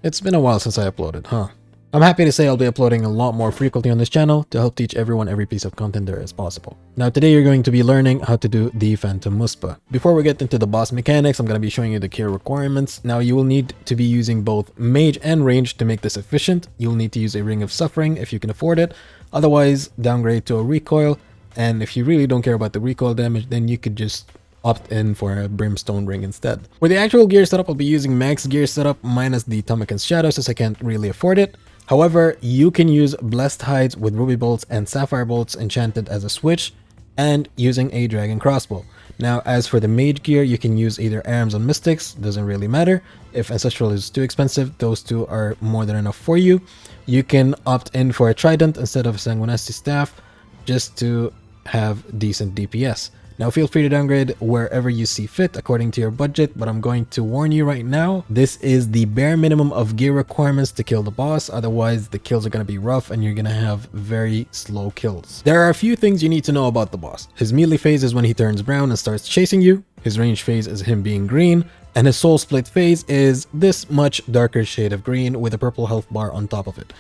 It's been a while since I uploaded, huh? I'm happy to say I'll be uploading a lot more frequently on this channel to help teach everyone every piece of content there is possible. Now today you're going to be learning how to do the Phantom Muspah. Before we get into the boss mechanics, I'm going to be showing you the gear requirements. Now you will need to be using both mage and range to make this efficient. You'll need to use a Ring of Suffering if you can afford it, otherwise downgrade to a recoil, and if you really don't care about the recoil damage, then you could just opt in for a Brimstone Ring instead. For the actual gear setup, I'll be using max gear setup minus the Tomahawk's Shadow since I can't really afford it. However, you can use Blessed Hides with Ruby Bolts and Sapphire Bolts enchanted as a switch, and using a Dragon Crossbow. Now, as for the mage gear, you can use either Arms on Mystics, doesn't really matter. If Ancestral is too expensive, those two are more than enough for you. You can opt in for a Trident instead of a Sanguinesti Staff, just to have decent DPS. Now feel free to downgrade wherever you see fit according to your budget, but I'm going to warn you right now, this is the bare minimum of gear requirements to kill the boss, otherwise the kills are going to be rough and you're going to have very slow kills. There are a few things you need to know about the boss. His melee phase is when he turns brown and starts chasing you, his range phase is him being green, and his soul split phase is this much darker shade of green with a purple health bar on top of it.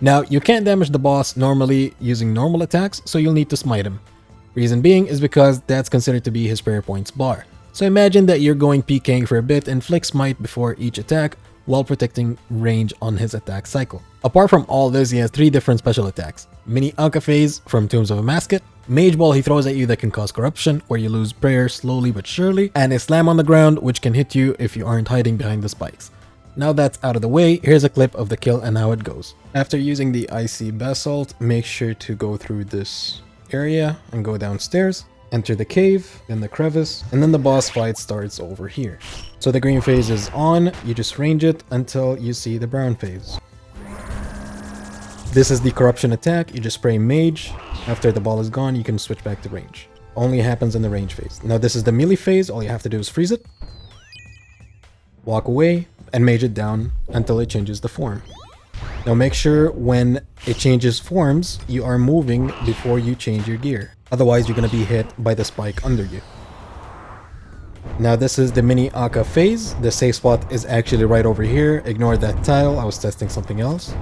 Now you can't damage the boss normally using normal attacks, so you'll need to smite him. Reason being is because that's considered to be his prayer points bar. So imagine that you're going PKing for a bit and flick smite before each attack while protecting range on his attack cycle. Apart from all this, he has 3 different special attacks. Mini Anka phase from Tombs of a Masket, Mage Ball he throws at you that can cause corruption where you lose prayer slowly but surely, and a Slam on the ground which can hit you if you aren't hiding behind the spikes. Now that's out of the way, here's a clip of the kill and how it goes. After using the Icy Basalt, make sure to go through this area and go downstairs, enter the cave, then the crevice, and then the boss fight starts over here. So the green phase is on, you just range it until you see the brown phase. This is the corruption attack, you just spray mage. After the ball is gone, you can switch back to range. Only happens in the range phase. Now this is the melee phase, all you have to do is freeze it, walk away, and mage it down until it changes the form. Now make sure when it changes forms, you are moving before you change your gear. Otherwise, you're going to be hit by the spike under you. Now this is the mini Akka phase. The safe spot is actually right over here. Ignore that tile, I was testing something else.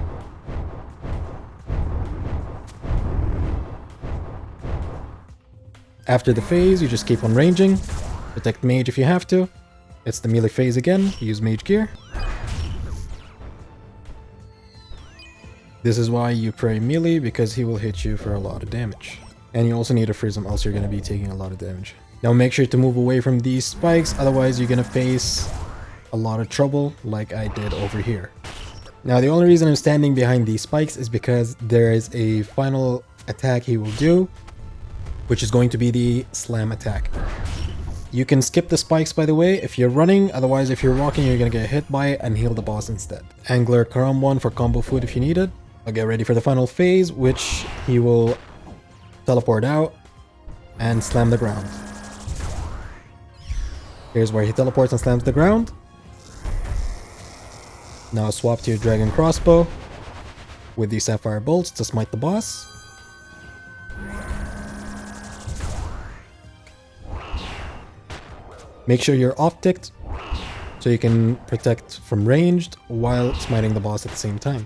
After the phase, you just keep on ranging. Protect mage if you have to. It's the melee phase again, use mage gear. This is why you pray melee, because he will hit you for a lot of damage. And you also need to freeze him, else you're going to be taking a lot of damage. Now make sure to move away from these spikes, otherwise you're going to face a lot of trouble like I did over here. Now the only reason I'm standing behind these spikes is because there is a final attack he will do, which is going to be the slam attack. You can skip the spikes by the way if you're running, otherwise if you're walking you're going to get hit by it and heal the boss instead. Angler Karambon for combo food if you need it. I'll get ready for the final phase, which he will teleport out and slam the ground. Here's where he teleports and slams the ground. Now swap to your Dragon Crossbow with the Sapphire Bolts to smite the boss. Make sure you're off-ticked so you can protect from ranged while smiting the boss at the same time.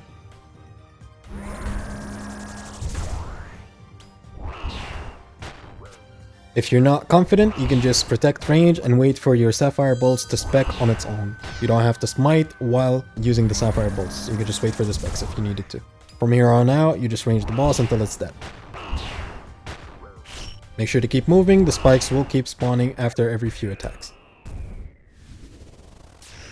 If you're not confident, you can just protect range and wait for your Sapphire Bolts to spec on its own. You don't have to smite while using the Sapphire Bolts. You can just wait for the specs if you needed to. From here on out, you just range the boss until it's dead. Make sure to keep moving, the spikes will keep spawning after every few attacks.